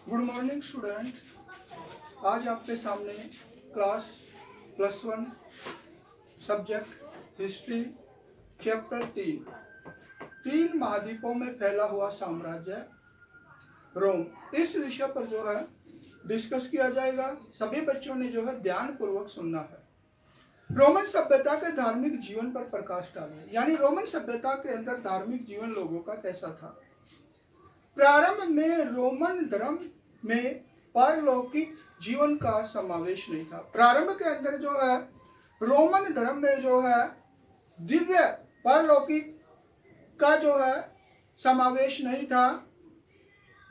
Good morning student. आज आपके सामने क्लास +1 सब्जेक्ट हिस्ट्री चैप्टर 3 महाद्वीपों में फैला हुआ साम्राज्य रोम, इस विषय पर जो है डिस्कस किया जाएगा। सभी बच्चों ने जो है ध्यान पूर्वक सुनना है। रोमन सभ्यता के धार्मिक जीवन पर प्रकाश डालिए, यानी रोमन सभ्यता के अंदर धार्मिक जीवन लोगों का कैसा था। प्रारंभ में रोमन धर्म में पारलौकिक जीवन का समावेश नहीं था। प्रारंभ के अंदर जो है रोमन धर्म में जो है दिव्य पारलौकिक का जो है समावेश नहीं था।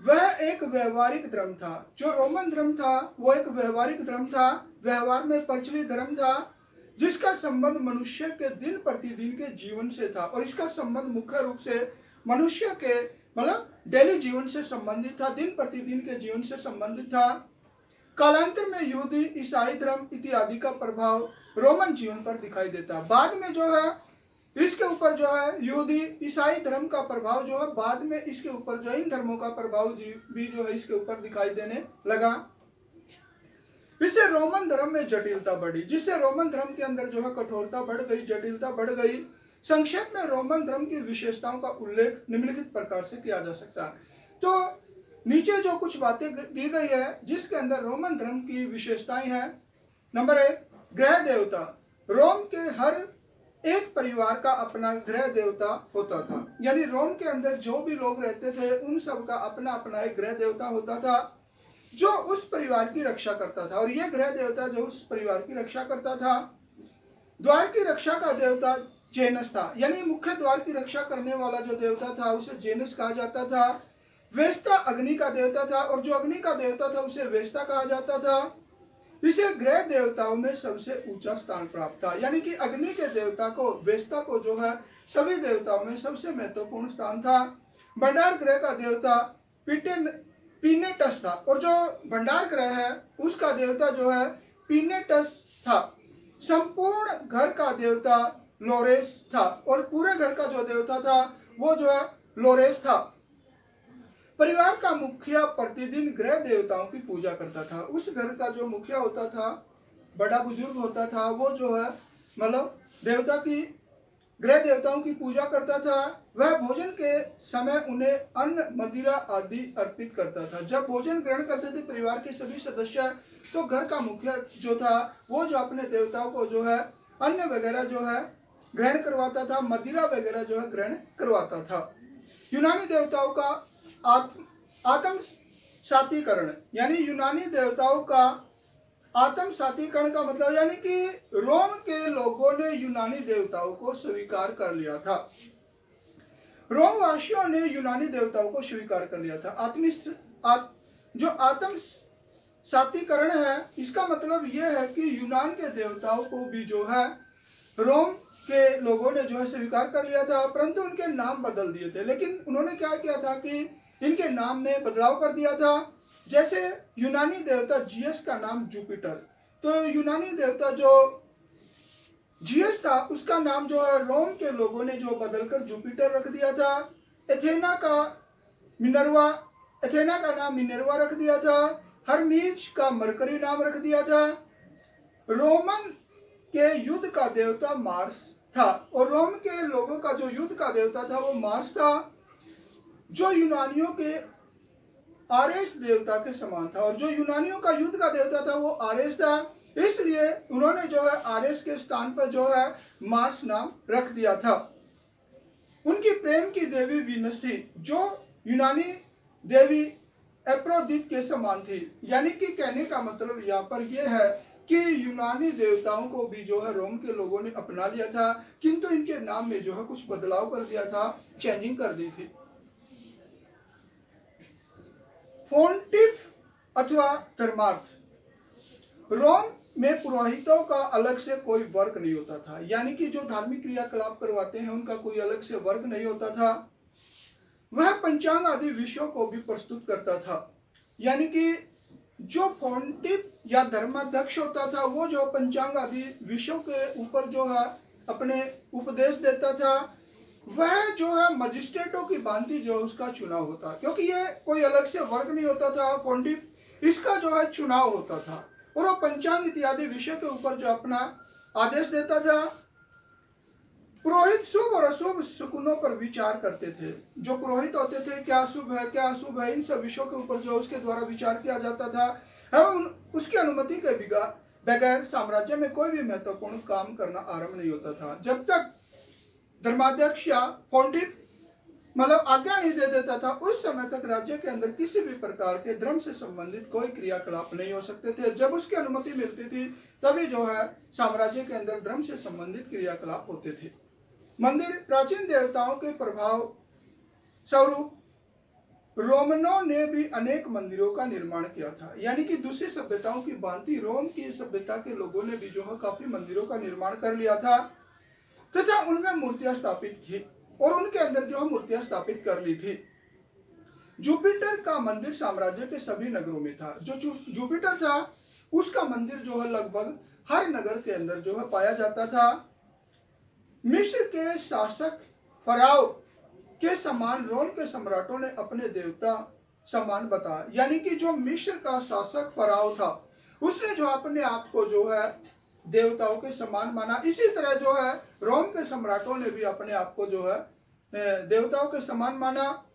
वह एक व्यवहारिक धर्म था। जो रोमन धर्म था वो एक व्यवहारिक धर्म था, व्यवहार में प्रचलित धर्म था, जिसका संबंध मनुष्य के दिन प्रतिदिन के जीवन से था। और इसका संबंध मुख्य रूप से मनुष्य के मतलब डेली जीवन से संबंधित था, दिन प्रतिदिन के जीवन से संबंधित था। कालांतर में यहूदी, ईसाई धर्म इत्यादि का प्रभाव रोमन जीवन पर दिखाई देता। बाद में जो है इसके ऊपर जो है यहूदी, ईसाई धर्म का प्रभाव जो है बाद में इसके ऊपर जो इन धर्मों का प्रभाव भी जो है इसके ऊपर दिखाई देने लगा। इससे रोमन धर्म में जटिलता बढ़ी, जिससे रोमन धर्म के अंदर जो है कठोरता बढ़ गई, जटिलता बढ़ गई। संक्षेप में रोमन धर्म की विशेषताओं का उल्लेख निम्नलिखित प्रकार से किया जा सकता है। तो नीचे जो कुछ बातें दी गई है जिसके अंदर रोमन धर्म की विशेषताएं हैं। नंबर 1, ग्रह देवता। रोम के हर एक परिवार का अपना ग्रह देवता होता था, यानी रोम के अंदर जो भी लोग रहते थे उन सब का अपना अपना एक ग्रह देवता होता था जो उस परिवार की रक्षा करता था। और यह ग्रह देवता जो उस परिवार की रक्षा करता था, द्वार की रक्षा का देवता जेनस था, यानी मुख्य द्वार की रक्षा करने वाला जो देवता था उसे जेनस कहा जाता था। वेस्ता अग्नि का देवता था, और जो अग्नि का देवता था उसे वेस्ता कहा जाता था। इसे ग्रह देवताओं में सबसे ऊंचा स्थान प्राप्त था, यानी कि अग्नि के देवता को, वेस्ता को जो है सभी देवताओं में सबसे महत्वपूर्ण स्थान था। भंडार ग्रह का देवता पिनेटस था, और जो भंडार ग्रह है उसका देवता जो है पिनेटस था। संपूर्ण घर का देवता लोरेस था, और पूरे घर का जो देवता था वो जो है लोरेस था। परिवार का मुखिया प्रतिदिन ग्रह देवताओं की पूजा करता था। उस घर का जो मुखिया होता था, बड़ा बुजुर्ग होता था, वो जो है मतलब देवता की, ग्रह देवताओं की पूजा करता था। वह भोजन के समय उन्हें अन्न, मदिरा आदि अर्पित करता था। जब भोजन ग्रहण करते थे परिवार के सभी सदस्य, तो घर का मुखिया जो था वो जो अपने देवताओं को जो है अन्न वगैरह जो है ग्रहण करवाता था, मदिरा वगैरह जो है ग्रहण करवाता था। यूनानी देवताओं का आत्म सातीकरण, यानी यूनानी देवताओं का आत्म सातीकरण का मतलब यानी कि रोम के लोगों ने यूनानी देवताओं को स्वीकार कर लिया था। रोम वासियों ने यूनानी देवताओं को स्वीकार कर लिया था। जो आत्म सातीकरण है इसका मतलब यह है कि यूनान के देवताओं को भी जो है रोम के लोगों ने जो है स्वीकार कर लिया था, परंतु उनके नाम बदल दिए थे। लेकिन उन्होंने क्या किया था कि इनके नाम में बदलाव कर दिया था। जैसे यूनानी देवता जियस का नाम जुपिटर, तो यूनानी देवता जो जियस था उसका नाम जो है रोम के लोगों ने जो बदलकर जुपिटर रख दिया था। एथेना का नाम मिनर्वा रख दिया था। हरमीज का मरकरी नाम रख दिया था। रोमन के युद्ध का देवता मार्स था, और रोम के लोगों का जो युद्ध का देवता था वो मार्स था, जो यूनानियों के आरेस देवता के समान था। और जो यूनानियों का युद्ध का देवता था वो आरेस था, इसलिए उन्होंने जो है आरेस के स्थान पर जो है मार्स नाम रख दिया था। उनकी प्रेम की देवी वीनस थी, जो यूनानी देवी एप्रोदित के समान थी। यानी कि कहने का मतलब यहाँ पर यह है कि यूनानी देवताओं को भी जो है रोम के लोगों ने अपना लिया था, किंतु इनके नाम में जो है कुछ बदलाव कर दिया था, चेंजिंग कर दी थी। पोंटिफ अथवा धर्मार्थ। रोम में पुरोहितों का अलग से कोई वर्ग नहीं होता था, यानी कि जो धार्मिक क्रियाकलाप करवाते हैं उनका कोई अलग से वर्ग नहीं होता था। वह पंचांग आदि विषयों को भी प्रस्तुत करता था, यानी कि जो पोंटिफ या धर्माध्यक्ष होता था वो जो पंचांग आदि विषयों के ऊपर जो है अपने उपदेश देता था। वह जो है मजिस्ट्रेटों की भांति जो उसका चुनाव होता, क्योंकि ये कोई अलग से वर्ग नहीं होता था, पॉन्टिफ इसका जो है चुनाव होता था और वो पंचांग इत्यादि विषय के ऊपर जो अपना आदेश देता था। पुरोहित शुभ और अशुभ शकुनों पर विचार करते थे। जो पुरोहित होते थे, क्या शुभ है क्या अशुभ है, इन सब विषयों के ऊपर जो उसके द्वारा विचार किया जाता था एवं उसकी अनुमति के बगैर साम्राज्य में कोई भी महत्वपूर्ण काम करना आरंभ नहीं होता था। जब तक धर्माध्यक्ष या पॉन्टिफ मतलब आज्ञा नहीं दे देता था, उस समय तक राज्य के अंदर किसी भी प्रकार के धर्म से संबंधित कोई क्रियाकलाप नहीं हो सकते थे। जब उसकी अनुमति मिलती थी तभी जो है साम्राज्य के अंदर धर्म से संबंधित क्रियाकलाप होते थे। मंदिर प्राचीन देवताओं के प्रभाव स्वरूप रोमनों ने भी अनेक मंदिरों का निर्माण किया था, यानी कि दूसरी सभ्यताओं की भांति रोम की सभ्यता के लोगों ने भी जो है काफी मंदिरों का निर्माण कर लिया था तथा उनमें मूर्तियां स्थापित की और उनके अंदर जो है मूर्तियां स्थापित कर ली थी। जुपिटर का मंदिर साम्राज्य के सभी नगरों में था। जो जुपिटर था उसका मंदिर जो है लगभग हर नगर के अंदर जो है पाया जाता था। मिस्र के शासक फराओ के समान रोम के सम्राटों ने अपने देवता समान बताया, यानी कि जो मिस्र का शासक फराओ था उसने जो अपने आप को जो है देवताओं के समान माना। इसी तरह जो है रोम के सम्राटों ने भी अपने आप को जो है देवताओं के समान माना,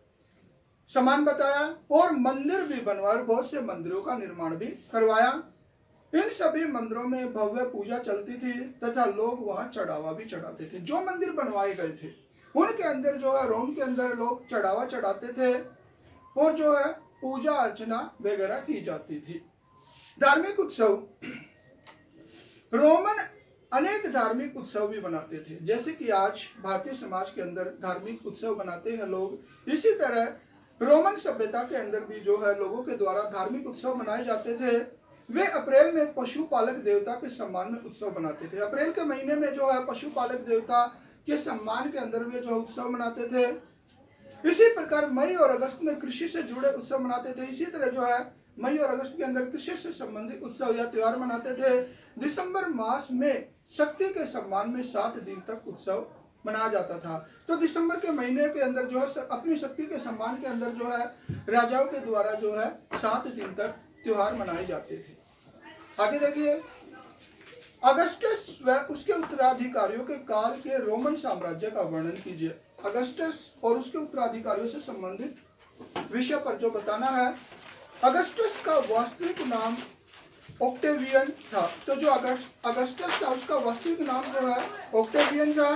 समान बताया और मंदिर भी बनवाया, बहुत से मंदिरों का निर्माण भी करवाया। इन सभी मंदिरों में भव्य पूजा चलती थी तथा लोग वहां चढ़ावा भी चढ़ाते थे। जो मंदिर बनवाए गए थे उनके अंदर जो है रोम के अंदर लोग चढ़ावा चढ़ाते थे और जो है पूजा अर्चना वगैरह की जाती थी। धार्मिक उत्सव, रोमन अनेक धार्मिक उत्सव भी बनाते थे, जैसे कि आज भारतीय समाज के अंदर धार्मिक उत्सव बनाते हैं लोग। इसी तरह रोमन सभ्यता के अंदर भी जो है लोगों के द्वारा धार्मिक उत्सव मनाए जाते थे। वे अप्रैल में पशुपालक देवता के सम्मान में उत्सव मनाते थे। अप्रैल के महीने में जो है पशुपालक देवता के सम्मान के अंदर वे जो उत्सव मनाते थे। इसी प्रकार मई और अगस्त में कृषि से जुड़े उत्सव मनाते थे। इसी तरह जो है मई और अगस्त के अंदर कृषि से संबंधित उत्सव या त्योहार मनाते थे। दिसंबर मास में शक्ति के सम्मान में 7 दिन तक उत्सव मनाया जाता था। तो दिसंबर के महीने के अंदर जो है अपनी शक्ति के सम्मान के अंदर जो है राजाओं के द्वारा जो है 7 दिन तक त्योहार मनाए जाते थे। आगे देखिए, अगस्टस व उसके उत्तराधिकारियों के काल के रोमन साम्राज्य का वर्णन कीजिए। अगस्टस और उसके उत्तराधिकारियों से संबंधित विषय पर जो बताना है। अगस्टस का वास्तविक नाम ऑक्टेवियन था। तो जो अगस्टस था उसका वास्तविक नाम जो है ऑक्टेवियन था।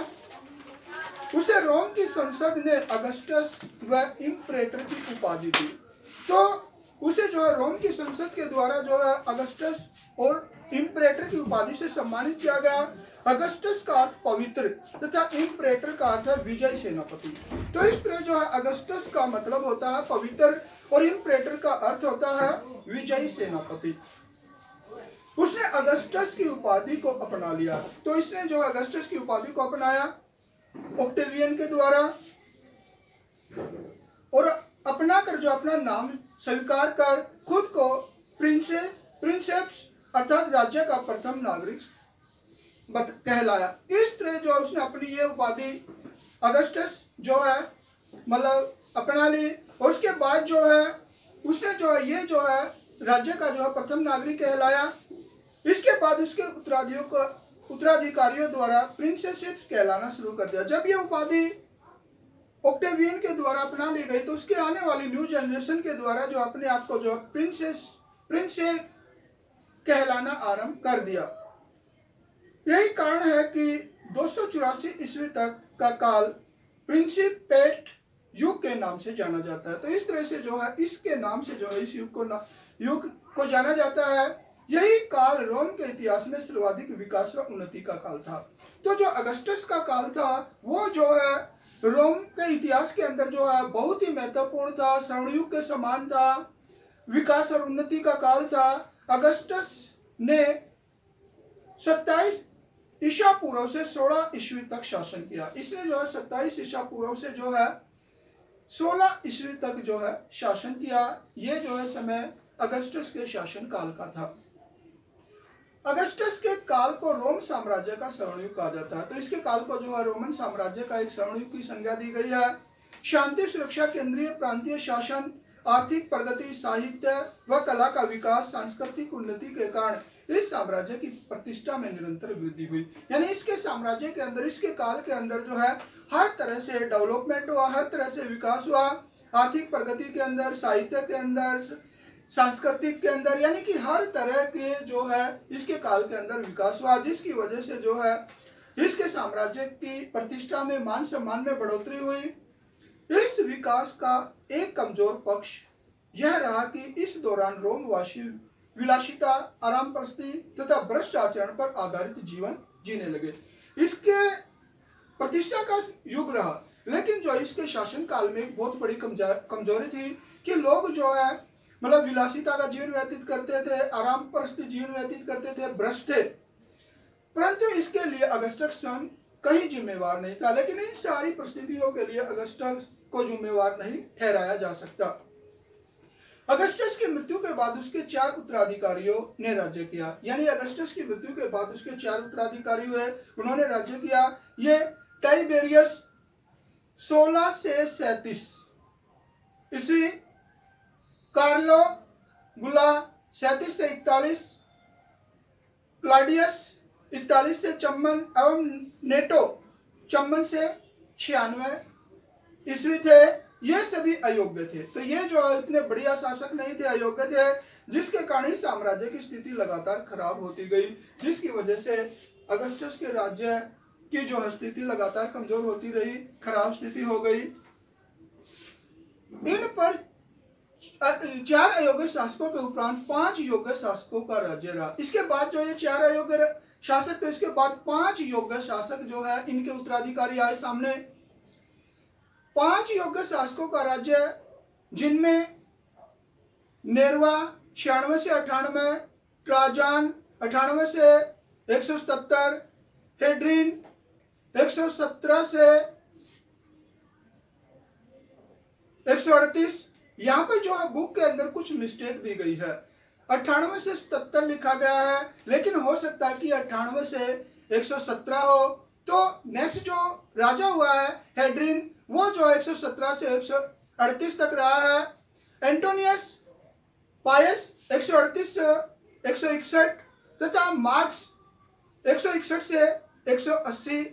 उसे रोम की संसद ने अगस्टस व इम्परेटर की उपाधि दी। तो उसे जो है रोम की संसद के द्वारा जो है अगस्टस और इम्परेटर की उपाधि से सम्मानित किया गया। अगस्टस का अर्थ पवित्र तथा इम्परेटर का अर्थ है विजय सेनापति। तो इस तरह जो है अगस्टस का मतलब होता है पवित्र और इम्परेटर का अर्थ होता है विजयी सेनापति। उसने अगस्टस की उपाधि को अपना लिया। तो इसने जो अगस्टस की उपाधि को अपनाया ऑक्टेवियन के द्वारा और अपना कर जो अपना नाम स्वीकार कर खुद को प्रिंसेप्स अर्थात राज्य का प्रथम नागरिक कहलाया। इस तरह जो उसने अपनी ये उपाधि अगस्टस जो है मतलब अपना ली और उसके बाद जो है उसने जो है ये जो है राज्य का जो है प्रथम नागरिक कहलाया। इसके बाद उसके उत्तराधिकारियों द्वारा प्रिंसेशिप कहलाना शुरू कर दिया। जब ये उपाधि ऑक्टेवियन के द्वारा अपना ली गई तो उसके आने वाली न्यू जनरेशन के द्वारा जो अपने आप को जो प्रिंसे कहलाना आरंभ कर दिया। यही कारण है कि 284 ईस्वी तक का काल प्रिंसिपेट युग के नाम से जाना जाता है। तो इस तरह से जो है इसके नाम से जो है इस युग को जाना जाता है। यही काल रोम के इतिहास में सर्वाधिक विकास व उन्नति का काल था। तो जो अगस्टस का काल था वो जो है रोम के इतिहास के अंदर जो है बहुत ही महत्वपूर्ण था, स्वर्ण युग के समान था, विकास और उन्नति का काल था। अगस्टस ने 27 ईसा पूर्व से 16 ईस्वी तक शासन किया। इसने जो है 27 ईसा पूर्व से जो है 16 ईस्वी तक जो है शासन किया। ये जो है समय अगस्टस के शासन काल का था। अगस्टस के काल को रोम साम्राज्य का स्वर्णयुग कहा जाता है। तो इसके काल को जो है रोमन साम्राज्य का एक स्वर्णयुग की संज्ञा दी गई है। शांति, सुरक्षा, केंद्रीय प्रांतीय शासन, आर्थिक प्रगति, साहित्य व कला का विकास, सांस्कृतिक उन्नति के कारण इस साम्राज्य की प्रतिष्ठा में निरंतर वृद्धि हुई। यानी इसके साम्राज्य के अंदर, इसके काल के अंदर जो है हर तरह से डेवलपमेंट हुआ, हर तरह से विकास हुआ, आर्थिक प्रगति के अंदर, साहित्य के अंदर, सांस्कृतिक के अंदर, यानी कि हर तरह के जो है इसके काल के अंदर विकास हुआ, जिसकी वजह से जो है इसके साम्राज्य की प्रतिष्ठा में, मान सम्मान में बढ़ोतरी हुई। इस विकास का एक कमजोर पक्ष यह रहा कि इस दौरान रोमवासी विलासिता, आरामपरस्ती तथा भ्रष्ट आचरण पर आधारित जीवन जीने लगे। इसके प्रतिष्ठा का युग रहा, लेकिन जो इसके शासन काल में एक बहुत बड़ी कमजोरी थी कि लोग जो है मतलब विलासिता का जीवन व्यतीत करते थे, आरामपरस्ती जीवन व्यतीत करते थे, भ्रष्ट थे। परंतु इसके लिए अगस्टस स्वयं कहीं जिम्मेवार नहीं था, लेकिन इन सारी परिस्थितियों के लिए अगस्टस को जिम्मेवार नहीं ठहराया जा सकता। अगस्टस की मृत्यु के बाद उसके 4 उत्तराधिकारियों ने राज्य किया। यानी अगस्टस की मृत्यु के बाद उसके 4 उत्तराधिकारी हुए, उन्होंने राज्य किया। ये टाइबेरियस 16 से 37 ईस्वी, कार्लो गुला 37 से 41, क्लाडियस 41 से 54 एवं नेटो 54 से 96 ईस्वी थे। ये सभी अयोग्य थे। तो ये जो इतने बढ़िया शासक नहीं थे, अयोग्य थे, जिसके कारण इस साम्राज्य की स्थिति लगातार खराब होती गई, जिसकी वजह से अगस्टस के राज्य की जो स्थिति लगातार कमजोर होती रही, खराब स्थिति हो गई। इन पर 4 अयोग्य शासकों के उपरांत 5 योग्य शासकों का राज्य रहा। इसके बाद जो ये 4 अयोग्य शासक थे, इसके बाद 5 योग्य शासक जो है इनके उत्तराधिकारी आए सामने। 5 योग्य शासकों का राज्य, जिनमें नेरवा 96 से 98, ट्राजान 98 से 177, हेड्रिन 117 से 138। यहाँ पे जो है बुक के अंदर कुछ मिस्टेक दी गई है, 98 से 77 लिखा गया है, लेकिन हो सकता है कि 98 से 117 हो। तो नेक्स्ट जो राजा हुआ है हेड्रिन, वो जो 117 से 138 तक रहा है। एंटोनियस पायस 138 से 161 तथा मार्क्स 161 से 180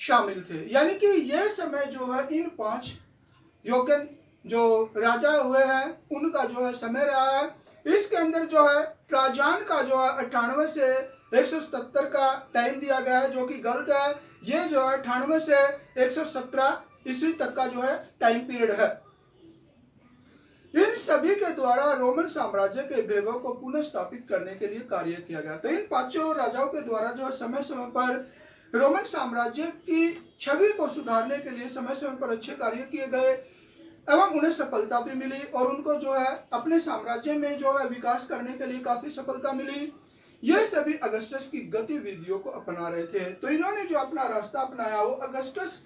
शामिल थे। यानी कि यह समय जो है इन 5 योग्य जो राजा हुए हैं उनका जो है समय रहा है। इसके अंदर जो है ट्राजान का जो है 98 से 177 का टाइम दिया गया है, जो कि गलत है। ये जो है 98 से 117 ईस्वी तक का जो है टाइम पीरियड है। इन सभी के द्वारा रोमन साम्राज्य के वैभव को पुनः स्थापित करने के लिए कार्य किया गया। तो इन 5 राजाओं के द्वारा जो समय समय पर रोमन साम्राज्य की छवि को सुधारने के लिए समय समय पर अच्छे कार्य किए गए एवं उन्हें सफलता भी मिली, और उनको जो है अपने साम्राज्य में जो है विकास करने के लिए काफी सफलता मिली। ये सभी अगस्टस की गतिविधियों को अपना रहे थे। तो इन्होंने जो अपना रास्ता अपनाया वो अगस्टस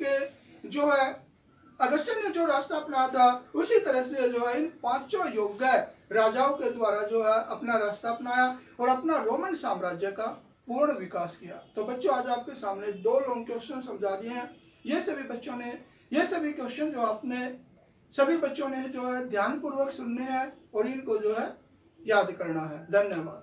ने जो रास्ता अपनाया था उसी तरह से जो है इन 5 योग्य राजाओं के द्वारा जो है अपना रास्ता अपनाया और अपना रोमन साम्राज्य का पूर्ण विकास किया। तो बच्चों, आज आपके सामने 2 लॉन्ग क्वेश्चन समझा दिए हैं। ये सभी क्वेश्चन जो आपने सभी बच्चों ने जो है ध्यानपूर्वक सुनने हैं और इनको जो है याद करना है। धन्यवाद।